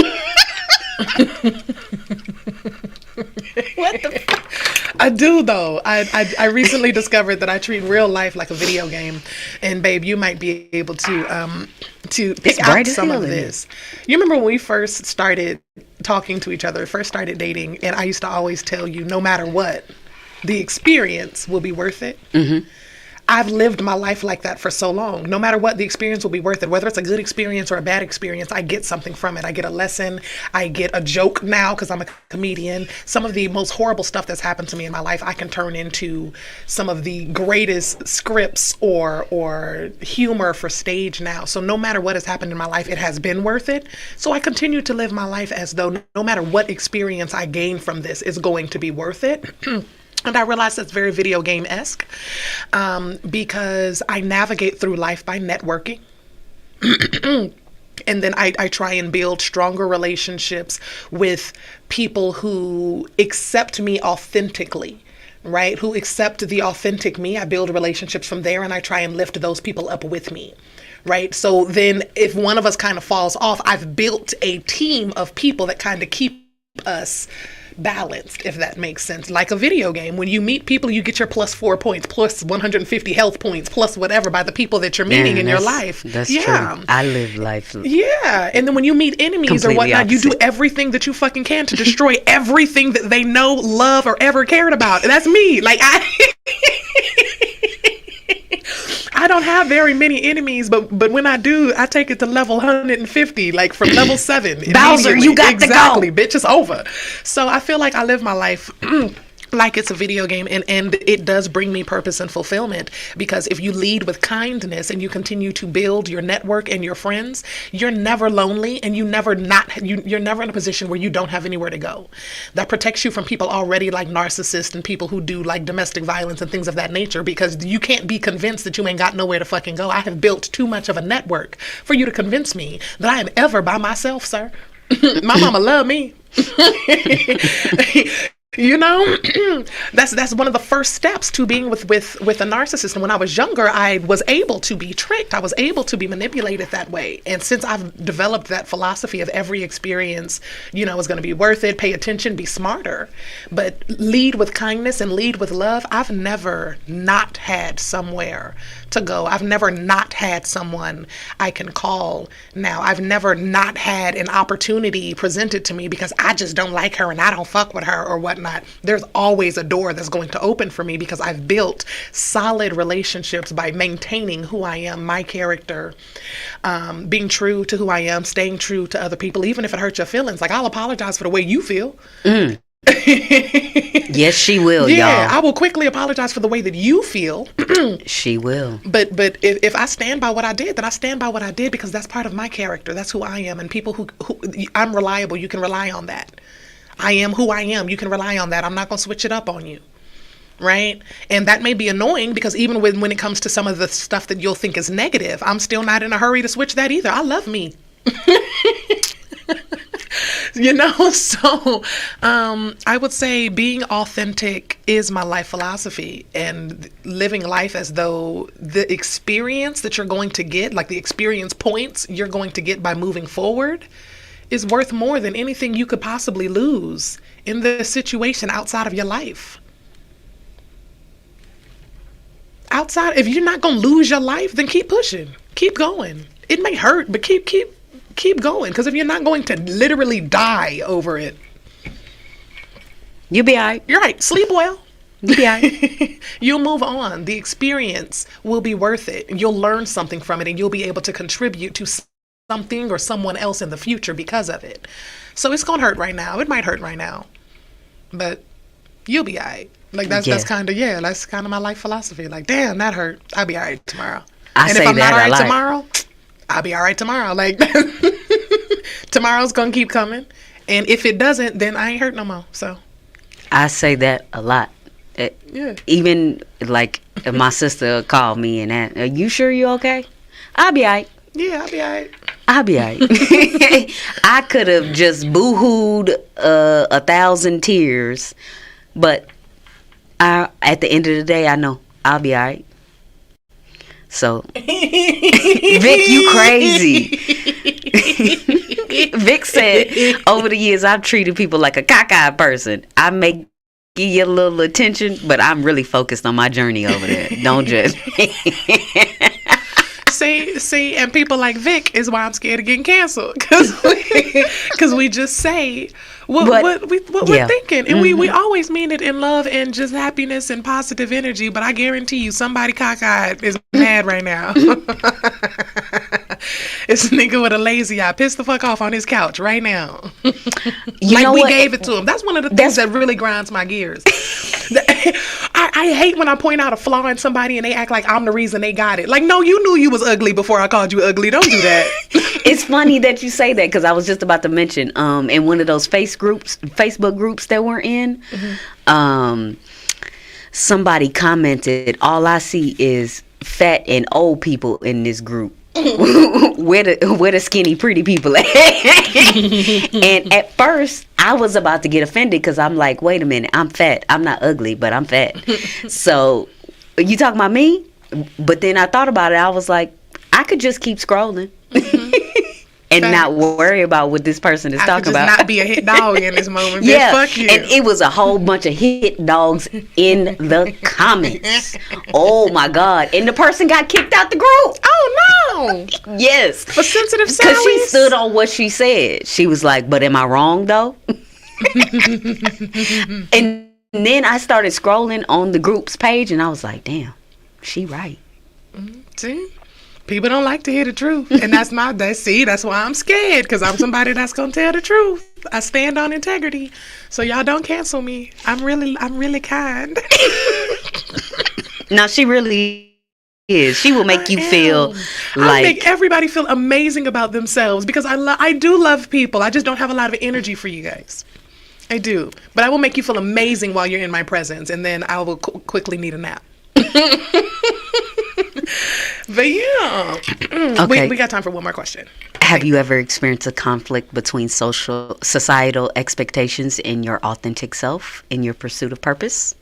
[SPEAKER 6] What the fuck? I do, though. I recently discovered that I treat real life like a video game, and babe, you might be able to pick out some of this. You remember when we first started talking to each other, first started dating, and I used to always tell you, no matter what, the experience will be worth it. Mm-hmm. I've lived my life like that for so long. No matter what, the experience will be worth it. Whether it's a good experience or a bad experience, I get something from it. I get a lesson. I get a joke now because I'm a comedian. Some of the most horrible stuff that's happened to me in my life, I can turn into some of the greatest scripts or humor for stage now. So no matter what has happened in my life, it has been worth it. So I continue to live my life as though no matter what experience I gain from this is going to be worth it. And I realize that's very video game-esque because I navigate through life by networking. And then I try and build stronger relationships with people who accept me authentically, right? Who accept the authentic me. I build relationships from there, and I try and lift those people up with me, right? So then if one of us kind of falls off, I've built a team of people that kind of keep us balanced, if that makes sense. Like a video game, when you meet people, you get your plus 4 points, plus 150 health points, plus whatever by the people that you're meeting in your life.
[SPEAKER 7] That's true. I live life.
[SPEAKER 6] Yeah. And then when you meet enemies or whatnot, opposite. You do everything that you fucking can to destroy everything that they know, love, or ever cared about. And that's me. Like, I don't have very many enemies, but when I do, I take it to level 150, like from level 7.
[SPEAKER 7] Bowser, you got
[SPEAKER 6] exactly,
[SPEAKER 7] to go.
[SPEAKER 6] Bitch, it's over. So I feel like I live my life like it's a video game, and it does bring me purpose and fulfillment, because if you lead with kindness and you continue to build your network and your friends, you're never lonely, and you're never in a position where you don't have anywhere to go. That protects you from people already like narcissists and people who do like domestic violence and things of that nature, because you can't be convinced that you ain't got nowhere to fucking go. I have built too much of a network for you to convince me that I am ever by myself, sir. My mama love me. You know, that's one of the first steps to being with a narcissist. And when I was younger, I was able to be tricked. I was able to be manipulated that way. And since I've developed that philosophy of every experience, you know, is going to be worth it, pay attention, be smarter, but lead with kindness and lead with love, I've never not had somewhere to go. I've never not had someone I can call now. I've never not had an opportunity presented to me because I just don't like her and I don't fuck with her or whatnot. There's always a door that's going to open for me because I've built solid relationships by maintaining who I am, my character, being true to who I am, staying true to other people, even if it hurts your feelings. Like, I'll apologize for the way you feel.
[SPEAKER 7] Yes, she will, y'all.
[SPEAKER 6] Yeah, I will quickly apologize for the way that you feel.
[SPEAKER 7] She will.
[SPEAKER 6] But if I stand by what I did, then I stand by what I did, because that's part of my character. That's who I am. And people who I'm reliable, you can rely on that. I am who I am. You can rely on that. I'm not going to switch it up on you. Right? And that may be annoying, because even when it comes to some of the stuff that you'll think is negative, I'm still not in a hurry to switch that either. I love me. You know, so I would say being authentic is my life philosophy, and living life as though the experience that you're going to get, like the experience points you're going to get by moving forward, is worth more than anything you could possibly lose in the situation outside of your life. Outside, if you're not going to lose your life, then keep pushing, keep going. It may hurt, but keep going, because if you're not going to literally die over it,
[SPEAKER 7] you'll be all right.
[SPEAKER 6] You're right. Sleep well.
[SPEAKER 7] You'll be all right.
[SPEAKER 6] You'll move on. The experience will be worth it. You'll learn something from it, and you'll be able to contribute to something or someone else in the future because of it. So it's gonna hurt right now. It might hurt right now, but you'll be all right. Like that's kind of my life philosophy. Like, damn, that hurt. I'll be all right tomorrow. And if I'm not all right tomorrow, I'll be all right tomorrow. Like, tomorrow's gonna keep coming, and if it doesn't, then I ain't hurt no more. So
[SPEAKER 7] I say that a lot.
[SPEAKER 6] Yeah.
[SPEAKER 7] Even like if my sister called me and asked, "Are you sure you okay?" I'll be all right.
[SPEAKER 6] Yeah, I'll be all right.
[SPEAKER 7] I'll be all right. I could have just boo-hooed 1,000 tears, but at the end of the day, I know I'll be all right. So, Vic, you crazy. Vic said, over the years, I've treated people like a cockeyed person. I may give you a little attention, but I'm really focused on my journey over there. Don't judge me.
[SPEAKER 6] See, and people like Vic is why I'm scared of getting canceled, because we just say what we're thinking, and we always mean it in love and just happiness and positive energy. But I guarantee you, somebody cockeyed is mad right now. It's a nigga with a lazy eye, pissed the fuck off on his couch right now. We gave it to him. That's one of the things that really grinds my gears. I hate when I point out a flaw in somebody and they act like I'm the reason they got it. Like, no, you knew you was ugly before I called you ugly. Don't do that.
[SPEAKER 7] It's funny that you say that, because I was just about to mention in one of those Facebook groups that we're in, somebody commented, all I see is fat and old people in this group. where the skinny pretty people at? And at first I was about to get offended because I'm like, wait a minute, I'm fat. I'm not ugly, but I'm fat. So you talking about me? But then I thought about it. I was like, I could just keep scrolling. And not worry about what this person is talking about.
[SPEAKER 6] Not be a hit dog in this moment.
[SPEAKER 7] Yeah,
[SPEAKER 6] bitch, fuck you.
[SPEAKER 7] And it was a whole bunch of hit dogs in the comments. Oh my God! And the person got kicked out the group.
[SPEAKER 6] Oh no!
[SPEAKER 7] Yes,
[SPEAKER 6] for sensitive Sallies.
[SPEAKER 7] Because she stood on what she said. She was like, "But am I wrong though?" And then I started scrolling on the group's page, and I was like, "Damn, she right."
[SPEAKER 6] See. People don't like to hear the truth, and that's why I'm scared, because I'm somebody that's gonna tell the truth. I stand on integrity, so y'all don't cancel me. I'm really kind.
[SPEAKER 7] Now she really is. She will make you feel like
[SPEAKER 6] I make everybody feel amazing about themselves, because I do love people. I just don't have a lot of energy for you guys. I do, but I will make you feel amazing while you're in my presence, and then I will quickly need a nap. But yeah,
[SPEAKER 7] okay.
[SPEAKER 6] we got time for one more question.
[SPEAKER 7] Have you ever experienced a conflict between societal expectations and your authentic self in your pursuit of purpose?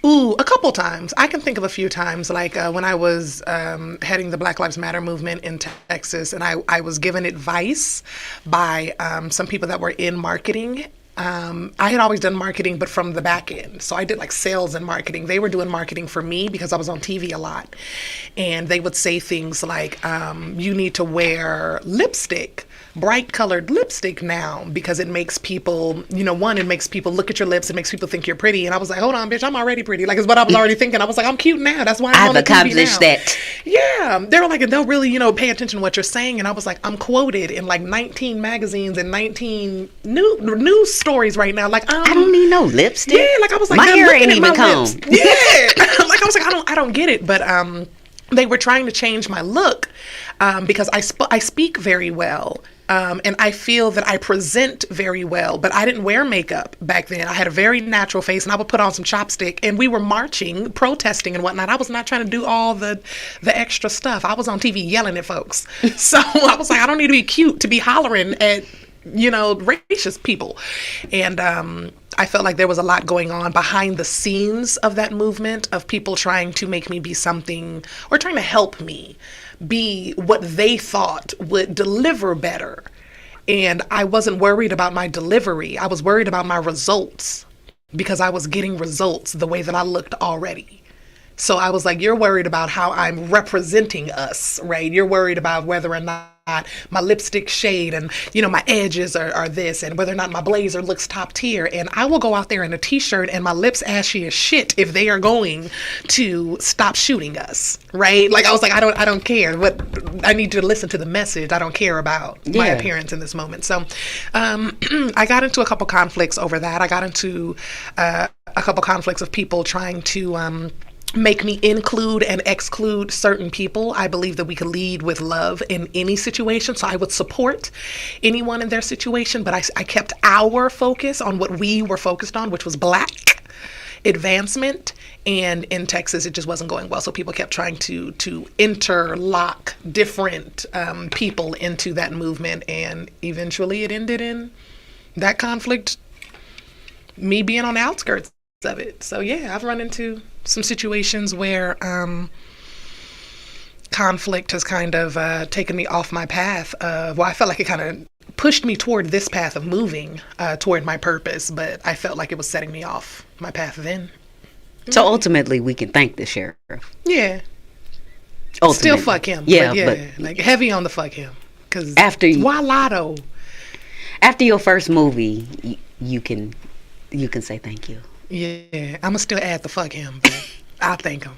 [SPEAKER 6] Ooh, a couple times. I can think of a few times, like when I was heading the Black Lives Matter movement in Texas, and I was given advice by some people that were in marketing. I had always done marketing, but from the back end. So I did like sales and marketing. They were doing marketing for me because I was on TV a lot. And they would say things like, you need to wear lipstick, bright colored lipstick now, because it makes people, it makes people look at your lips. It makes people think you're pretty. And I was like, hold on, bitch, I'm already pretty. Like, it's what I was already thinking. I was like, I'm cute now. That's why I'm on the TV now. I've accomplished that. Yeah. They were like, they'll really, pay attention to what you're saying. And I was like, I'm quoted in like 19 magazines and 19 news stories right now. Like,
[SPEAKER 7] I don't need no lipstick.
[SPEAKER 6] Yeah. Like, I was like,
[SPEAKER 7] my hair ain't even combed.
[SPEAKER 6] Yeah. Like, I was like, I don't get it. But, they were trying to change my look, because I speak very well. And I feel that I present very well, but I didn't wear makeup back then. I had a very natural face, and I would put on some chopstick, and we were marching, protesting and whatnot. I was not trying to do all the extra stuff. I was on TV yelling at folks. So I was like, I don't need to be cute to be hollering at, racist people. And, I felt like there was a lot going on behind the scenes of that movement, of people trying to make me be something, or trying to help me be what they thought would deliver better. And I wasn't worried about my delivery. I was worried about my results, because I was getting results the way that I looked already. So I was like, you're worried about how I'm representing us, right? You're worried about whether or not my lipstick shade and, my edges are this, and whether or not my blazer looks top tier. And I will go out there in a t-shirt and my lips ashy as shit if they are going to stop shooting us, right? Like, I was like, I don't care. What I need to listen to the message. I don't care about my appearance in this moment. So I got into a couple conflicts over that. I got into a couple conflicts of people trying to make me include and exclude certain people. I believe that we could lead with love in any situation. So I would support anyone in their situation, but I kept our focus on what we were focused on, which was Black advancement. And in Texas, it just wasn't going well. So people kept trying to interlock different people into that movement. And eventually it ended in that conflict, me being on the outskirts of it. So yeah, I've run into some situations where conflict has kind of taken me off my path of, I felt like it kind of pushed me toward this path of moving toward my purpose, but I felt like it was setting me off my path then.
[SPEAKER 7] So ultimately, we can thank the sheriff.
[SPEAKER 6] Yeah.
[SPEAKER 7] Ultimately.
[SPEAKER 6] Still fuck him. Yeah, but like heavy on the fuck him. Because why Lotto?
[SPEAKER 7] After your first movie, you can say thank you.
[SPEAKER 6] Yeah, I'ma still add the fuck him, but I'll thank him.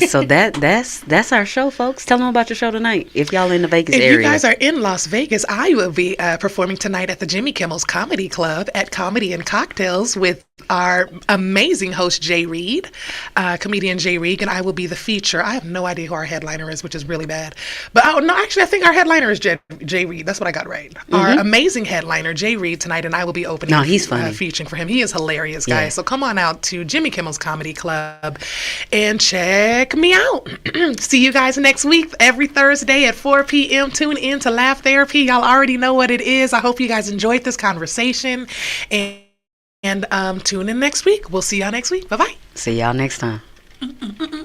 [SPEAKER 7] So that's our show, folks. Tell them about your show tonight if y'all in the Vegas area.
[SPEAKER 6] If you guys are in Las Vegas, I will be performing tonight at the Jimmy Kimmel's Comedy Club at Comedy and Cocktails with our amazing host, Jay Reed, comedian Jay Reed, and I will be the feature. I have no idea who our headliner is, which is really bad. But no, actually, I think our headliner is Jay Reed. That's what I got right. Our amazing headliner, Jay Reed, tonight, and I will be opening.
[SPEAKER 7] No, he's funny.
[SPEAKER 6] Featuring for him. He is hilarious, guys.
[SPEAKER 7] Yeah.
[SPEAKER 6] So come on out to Jimmy Kimmel's Comedy Club and check me out. See you guys next week, every Thursday at 4 p.m. Tune in to Laugh Therapy. Y'all already know what it is. I hope you guys enjoyed this conversation. And tune in next week. We'll see y'all next week. Bye-bye.
[SPEAKER 7] See y'all next time.